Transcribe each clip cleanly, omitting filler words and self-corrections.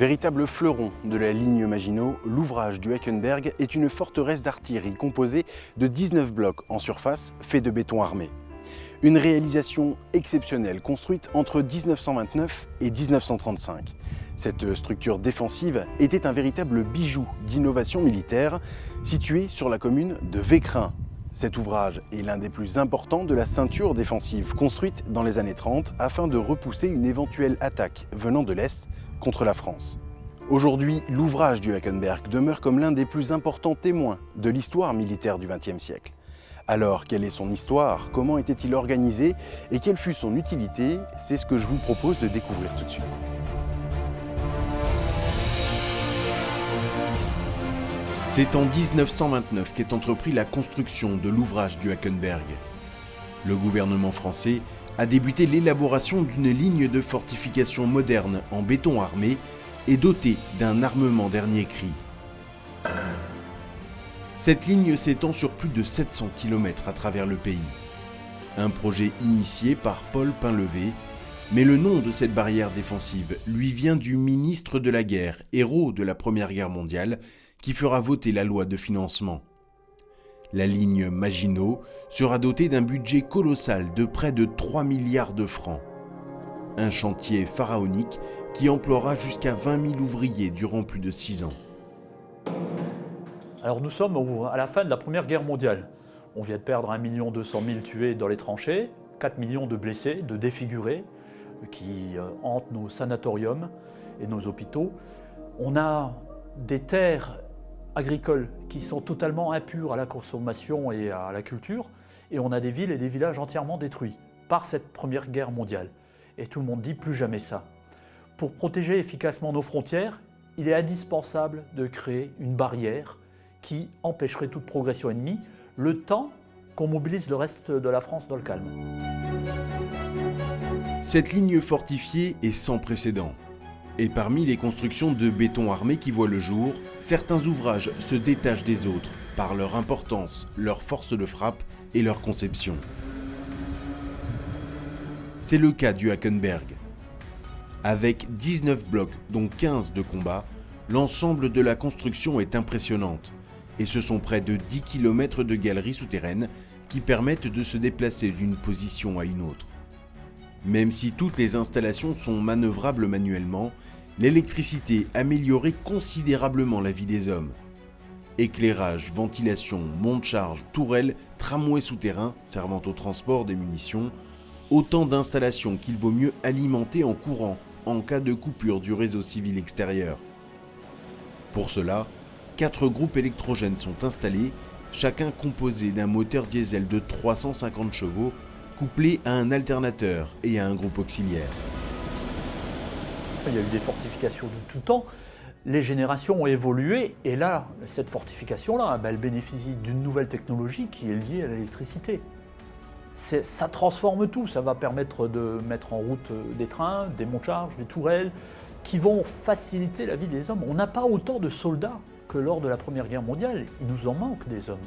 Véritable fleuron de la ligne Maginot, l'ouvrage du Hackenberg est une forteresse d'artillerie composée de 19 blocs en surface faits de béton armé. Une réalisation exceptionnelle construite entre 1929 et 1935. Cette structure défensive était un véritable bijou d'innovation militaire situé sur la commune de Vécrin. Cet ouvrage est l'un des plus importants de la ceinture défensive construite dans les années 30 afin de repousser une éventuelle attaque venant de l'Est contre la France. Aujourd'hui, l'ouvrage du Hackenberg demeure comme l'un des plus importants témoins de l'histoire militaire du XXe siècle. Alors, quelle est son histoire? Comment était-il organisé? Et quelle fut son utilité? C'est ce que je vous propose de découvrir tout de suite. C'est en 1929 qu'est entrepris la construction de l'ouvrage du Hackenberg. Le gouvernement français a débuté l'élaboration d'une ligne de fortification moderne en béton armé et dotée d'un armement dernier cri. Cette ligne s'étend sur plus de 700 km à travers le pays. Un projet initié par Paul Painlevé, mais le nom de cette barrière défensive lui vient du ministre de la Guerre, héros de la Première Guerre mondiale, qui fera voter la loi de financement. La ligne Maginot sera dotée d'un budget colossal de près de 3 milliards de francs. Un chantier pharaonique qui emploiera jusqu'à 20 000 ouvriers durant plus de 6 ans. Alors nous sommes à la fin de la Première Guerre mondiale. On vient de perdre 1 200 000 tués dans les tranchées, 4 millions de blessés, de défigurés qui hantent nos sanatoriums et nos hôpitaux. On a des terres agricoles qui sont totalement impures à la consommation et à la culture, et on a des villes et des villages entièrement détruits par cette Première Guerre mondiale. Et tout le monde dit plus jamais ça. Pour protéger efficacement nos frontières, il est indispensable de créer une barrière qui empêcherait toute progression ennemie, le temps qu'on mobilise le reste de la France dans le calme. Cette ligne fortifiée est sans précédent. Et parmi les constructions de béton armé qui voient le jour, certains ouvrages se détachent des autres par leur importance, leur force de frappe et leur conception. C'est le cas du Hackenberg. Avec 19 blocs, dont 15 de combat, l'ensemble de la construction est impressionnante. Et ce sont près de 10 km de galeries souterraines qui permettent de se déplacer d'une position à une autre. Même si toutes les installations sont manœuvrables manuellement, l'électricité améliorait considérablement la vie des hommes. Éclairage, ventilation, monte-charge, tourelles, tramways souterrains servant au transport des munitions, autant d'installations qu'il vaut mieux alimenter en courant en cas de coupure du réseau civil extérieur. Pour cela, 4 groupes électrogènes sont installés, chacun composé d'un moteur diesel de 350 chevaux, couplé à un alternateur et à un groupe auxiliaire. Il y a eu des fortifications de tout temps, les générations ont évolué, et là, cette fortification-là, elle bénéficie d'une nouvelle technologie qui est liée à l'électricité. Ça transforme tout, ça va permettre de mettre en route des trains, des monte-charges, des tourelles, qui vont faciliter la vie des hommes. On n'a pas autant de soldats que lors de la Première Guerre mondiale, il nous en manque des hommes.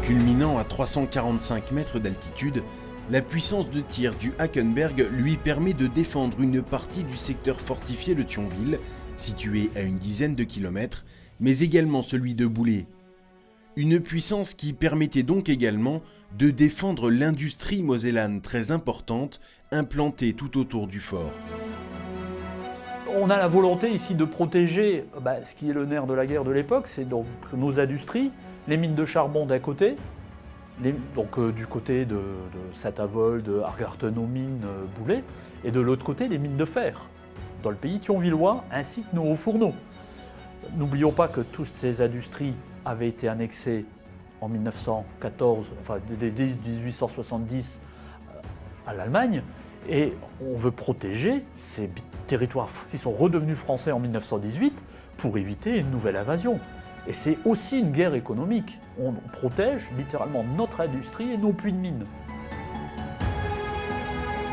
Culminant à 345 mètres d'altitude, la puissance de tir du Hackenberg lui permet de défendre une partie du secteur fortifié de Thionville, situé à une dizaine de kilomètres, mais également celui de Boulay. Une puissance qui permettait donc également de défendre l'industrie mosellane très importante, implantée tout autour du fort. On a la volonté ici de protéger ce qui est le nerf de la guerre de l'époque, c'est donc nos industries, les mines de charbon d'un côté, du côté de Saint-Avold, de Argarten aux mines, Boulay, et de l'autre côté des mines de fer, dans le pays thionvillois, ainsi que nos hauts fourneaux. N'oublions pas que toutes ces industries avaient été annexées en 1914, dès 1870 à l'Allemagne, et on veut protéger ces territoires qui sont redevenus français en 1918 pour éviter une nouvelle invasion. Et c'est aussi une guerre économique. On protège littéralement notre industrie et nos puits de mines.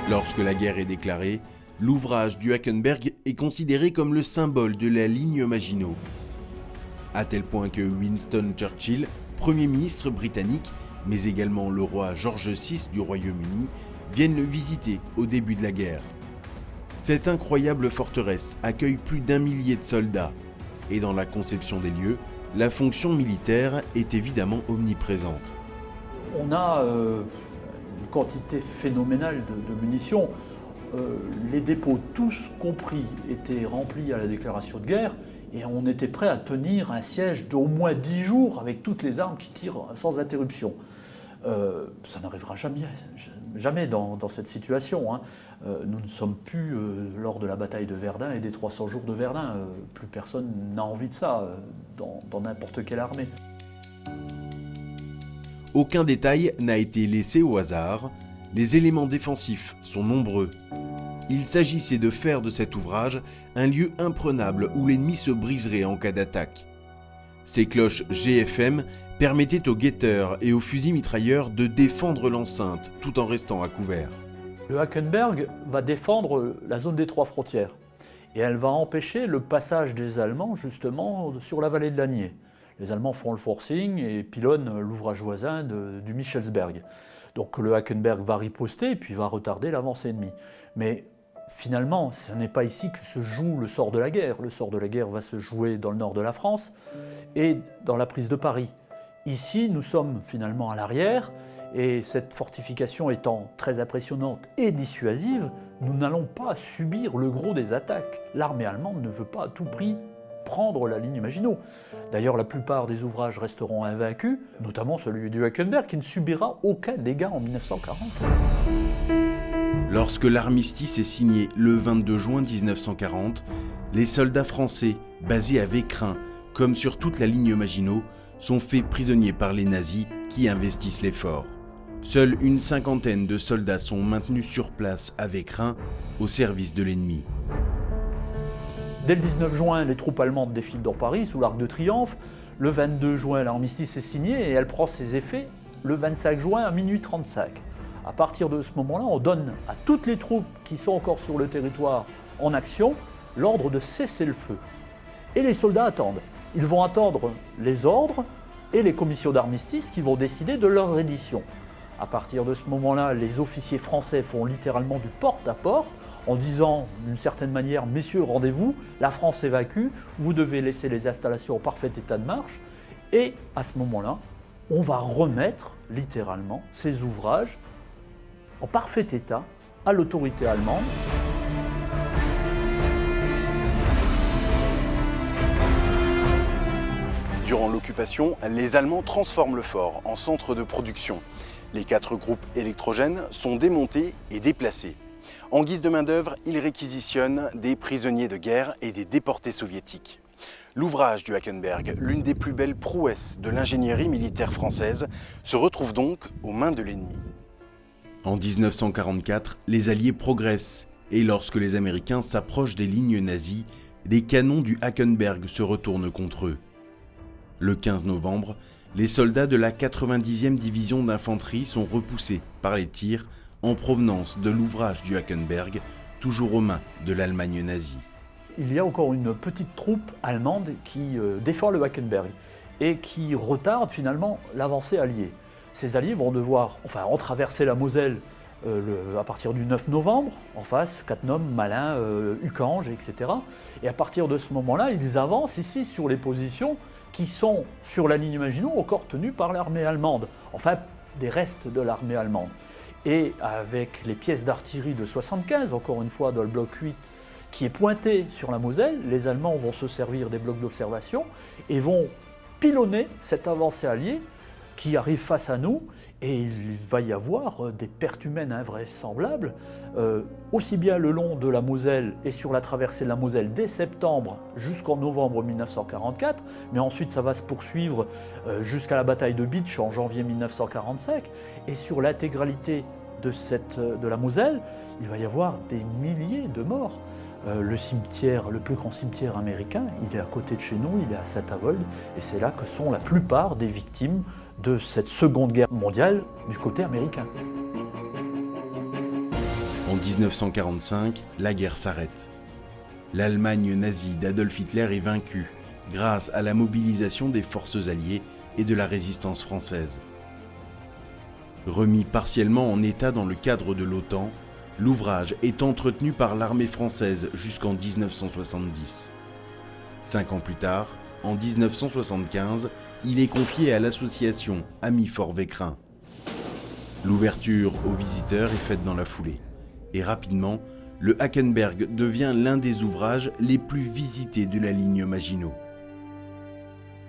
Lorsque la guerre est déclarée, l'ouvrage du Hackenberg est considéré comme le symbole de la ligne Maginot. À tel point que Winston Churchill, Premier ministre britannique, mais également le roi George VI du Royaume-Uni, viennent le visiter au début de la guerre. Cette incroyable forteresse accueille plus d'1 millier de soldats. Et dans la conception des lieux, la fonction militaire est évidemment omniprésente. On a une quantité phénoménale de munitions. Les dépôts, tous compris, étaient remplis à la déclaration de guerre et on était prêt à tenir un siège d'au moins 10 jours avec toutes les armes qui tirent sans interruption. Ça n'arrivera jamais dans cette situation. Hein. Nous ne sommes plus lors de la bataille de Verdun et des 300 jours de Verdun. Plus personne n'a envie de ça dans n'importe quelle armée. Aucun détail n'a été laissé au hasard. Les éléments défensifs sont nombreux. Il s'agissait de faire de cet ouvrage un lieu imprenable où l'ennemi se briserait en cas d'attaque. Ces cloches GFM permettaient aux guetteurs et aux fusils mitrailleurs de défendre l'enceinte tout en restant à couvert. Le Hackenberg va défendre la zone des 3 frontières et elle va empêcher le passage des Allemands justement sur la vallée de l'Anier. Les Allemands font le forcing et pilonnent l'ouvrage voisin du Michelsberg. Donc le Hackenberg va riposter et puis va retarder l'avancée ennemie. Mais finalement, ce n'est pas ici que se joue le sort de la guerre. Le sort de la guerre va se jouer dans le nord de la France et dans la prise de Paris. Ici, nous sommes finalement à l'arrière et cette fortification étant très impressionnante et dissuasive, nous n'allons pas subir le gros des attaques. L'armée allemande ne veut pas à tout prix prendre la ligne Maginot. D'ailleurs, la plupart des ouvrages resteront invaincus, notamment celui du Hackenberg, qui ne subira aucun dégât en 1940. Lorsque l'armistice est signé le 22 juin 1940, les soldats français, basés à Vécrin, comme sur toute la ligne Maginot, sont faits prisonniers par les nazis qui investissent les forts. Seule une cinquantaine de soldats sont maintenus sur place à Vécrin, au service de l'ennemi. Dès le 19 juin, les troupes allemandes défilent dans Paris sous l'Arc de Triomphe. Le 22 juin, l'armistice est signé et elle prend ses effets le 25 juin à minuit 35. À partir de ce moment-là, on donne à toutes les troupes qui sont encore sur le territoire en action l'ordre de cesser le feu. Et les soldats attendent. Ils vont attendre les ordres et les commissions d'armistice qui vont décider de leur reddition. À partir de ce moment-là, les officiers français font littéralement du porte-à-porte en disant d'une certaine manière « Messieurs, rendez-vous, la France évacue, vous devez laisser les installations en parfait état de marche ». Et à ce moment-là, on va remettre littéralement ces ouvrages en parfait état à l'autorité allemande. Durant l'occupation, les Allemands transforment le fort en centre de production. Les 4 groupes électrogènes sont démontés et déplacés. En guise de main-d'œuvre, ils réquisitionnent des prisonniers de guerre et des déportés soviétiques. L'ouvrage du Hackenberg, l'une des plus belles prouesses de l'ingénierie militaire française, se retrouve donc aux mains de l'ennemi. En 1944, les Alliés progressent et lorsque les Américains s'approchent des lignes nazies, les canons du Hackenberg se retournent contre eux. Le 15 novembre, les soldats de la 90e division d'infanterie sont repoussés par les tirs en provenance de l'ouvrage du Hackenberg, toujours aux mains de l'Allemagne nazie. Il y a encore une petite troupe allemande qui défend le Hackenberg et qui retarde finalement l'avancée alliée. Ces alliés vont devoir traverser la Moselle à partir du 9 novembre, en face, Cattenom, Malin, Uckange, etc. Et à partir de ce moment-là, ils avancent ici sur les positions qui sont sur la ligne Maginot encore tenues par l'armée allemande, enfin des restes de l'armée allemande. Et avec les pièces d'artillerie de 75, encore une fois dans le bloc 8, qui est pointé sur la Moselle, les Allemands vont se servir des blocs d'observation et vont pilonner cette avancée alliée qui arrive face à nous. Et il va y avoir des pertes humaines invraisemblables, aussi bien le long de la Moselle et sur la traversée de la Moselle dès septembre jusqu'en novembre 1944, mais ensuite ça va se poursuivre jusqu'à la bataille de Bitche en janvier 1945. Et sur l'intégralité de la Moselle, il va y avoir des milliers de morts. Le plus grand cimetière américain, il est à côté de chez nous, il est à Saint-Avold, et c'est là que sont la plupart des victimes de cette Seconde Guerre mondiale du côté américain. En 1945, la guerre s'arrête. L'Allemagne nazie d'Adolf Hitler est vaincue grâce à la mobilisation des forces alliées et de la résistance française. Remis partiellement en état dans le cadre de l'OTAN, L'ouvrage est entretenu par l'armée française jusqu'en 1970. 5 ans plus tard, en 1975, il est confié à l'association Amis Fort Vécrin. L'ouverture aux visiteurs est faite dans la foulée. Et rapidement, le Hackenberg devient l'un des ouvrages les plus visités de la ligne Maginot.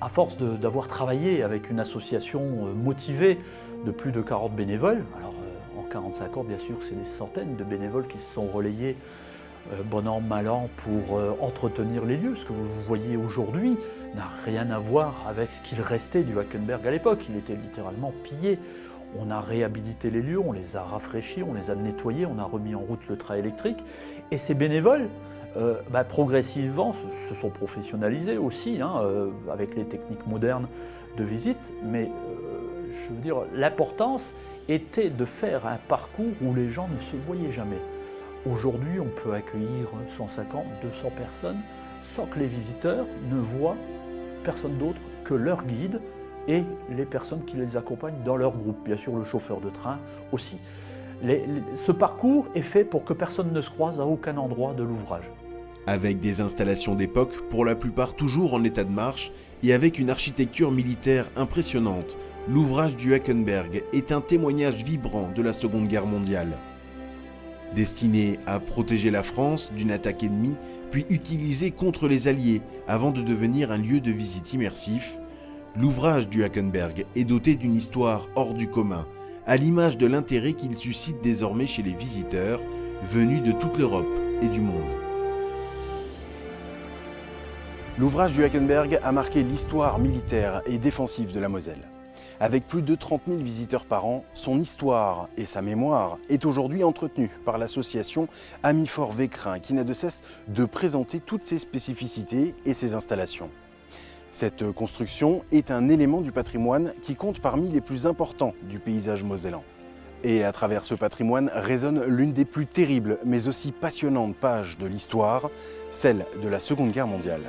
À force d'avoir travaillé avec une association motivée de plus de 40 bénévoles, alors en 45 ans bien sûr c'est des centaines de bénévoles qui se sont relayés bon an mal an pour entretenir les lieux. Ce que vous voyez aujourd'hui n'a rien à voir avec ce qu'il restait du Hackenberg à l'époque. Il était littéralement pillé. On a réhabilité les lieux, on les a rafraîchis, on les a nettoyés, on a remis en route le train électrique. Et ces bénévoles, progressivement, se sont professionnalisés aussi, avec les techniques modernes de visite. Mais je veux dire, l'importance était de faire un parcours où les gens ne se voyaient jamais. Aujourd'hui, on peut accueillir 150, 200 personnes sans que les visiteurs ne voient personne d'autre que leur guide et les personnes qui les accompagnent dans leur groupe, bien sûr le chauffeur de train aussi. Ce parcours est fait pour que personne ne se croise à aucun endroit de l'ouvrage. Avec des installations d'époque, pour la plupart toujours en état de marche, et avec une architecture militaire impressionnante, l'ouvrage du Hackenberg est un témoignage vibrant de la Seconde Guerre mondiale. Destiné à protéger la France d'une attaque ennemie, puis utilisé contre les Alliés avant de devenir un lieu de visite immersif, l'ouvrage du Hackenberg est doté d'une histoire hors du commun, à l'image de l'intérêt qu'il suscite désormais chez les visiteurs venus de toute l'Europe et du monde. L'ouvrage du Hackenberg a marqué l'histoire militaire et défensive de la Moselle. Avec plus de 30 000 visiteurs par an, son histoire et sa mémoire est aujourd'hui entretenue par l'association Amis Fort Vécrin qui n'a de cesse de présenter toutes ses spécificités et ses installations. Cette construction est un élément du patrimoine qui compte parmi les plus importants du paysage mosellan. Et à travers ce patrimoine résonne l'une des plus terribles mais aussi passionnantes pages de l'histoire, celle de la Seconde Guerre mondiale.